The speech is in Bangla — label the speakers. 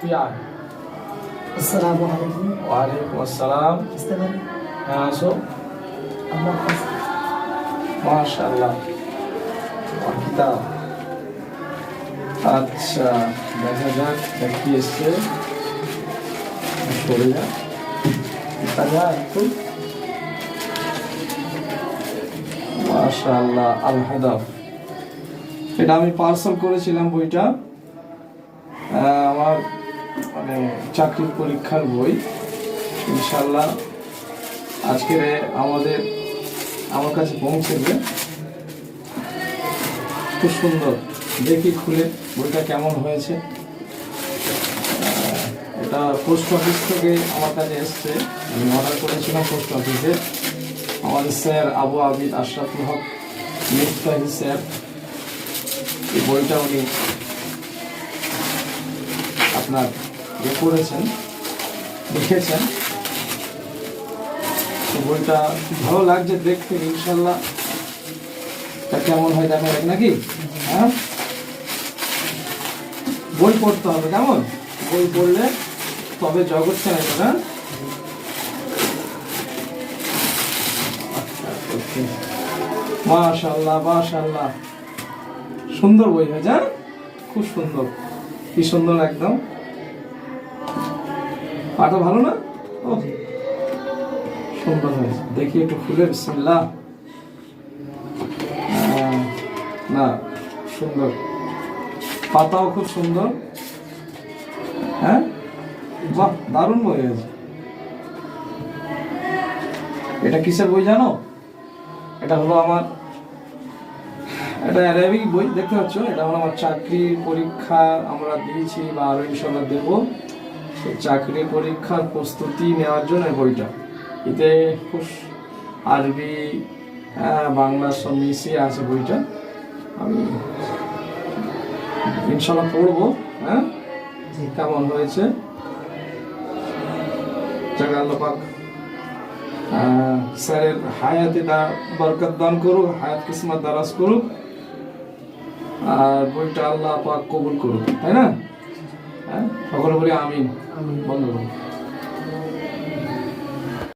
Speaker 1: क्या है?
Speaker 2: अस्सलाम वालेकुम।
Speaker 1: वालेकुम अस्सलाम। यहाँ सो माशाल्लाह किताब। अच्छा দেখা যাক কি এসছে পড়ে যা দেখা যায় একটু মাশাআল্লাহ আল হাদাফ। এটা আমি পার্সেল করেছিলাম বইটা, আমার মানে চাকরির পরীক্ষার বই। ইনশাআল্লাহ আজকে আমার কাছে পৌঁছেছে। খুব সুন্দর, দেখি খুলে বইটা কেমন হয়েছে। এটা পোস্ট অফিস থেকে আমার কাছে এসছে, আমি অর্ডার করেছিলাম পোস্ট অফিসে। আমাদের স্যার আবু আবিদ আশরাফুল হক মিফতাহি স্যার এই বইটা উনি আপনার করেছেন, লিখেছেন। বইটা ভালো লাগছে দেখতে। ইনশাল্লাহ তা কেমন হয় দেখা যাক নাকি। হ্যাঁ, বই পড়তে হবে, কেমন বই পড়লে তবে জগৎ চেনা যাবে। হ্যাঁ, মাশাআল্লাহ মাশাআল্লাহ, সুন্দর বই হয়েছে। খুব সুন্দর, কি সুন্দর একদম। পাটা ভালো না? ও সুন্দর হয়েছে, দেখি একটু খুলে বিসমিল্লাহ। না সুন্দর, পাতাও খুব সুন্দর। হ্যাঁ বাহ, দারুণ বই হয়েছে। এটা কিসের বই জানো? এটা হলো আমার, এটা অ্যারাবিক বই দেখতে পাচ্ছ। এটা হলো আমার চাকরির পরীক্ষা আমরা দিয়েছি বা আরো ইনশাল্লাহ দেবো। সেই চাকরির পরীক্ষার প্রস্তুতি নেওয়ার জন্য বইটা, এতে খুব আরবি বাংলা সব মিশিয়ে আছে বইটা। আমি ইনশাল্লাহ পড়বো। হ্যাঁ, কেমন হয়েছে জায়গা আল্লাহ পাক স্যারের হায়াতে বরকত দান করুক, হায়াত কিসমত দারাজ করুক, আর বইটা আল্লাহ পাক কবুল করুক, তাই না? হ্যাঁ, সকলে বলি আমিন। বন্ধ করুন।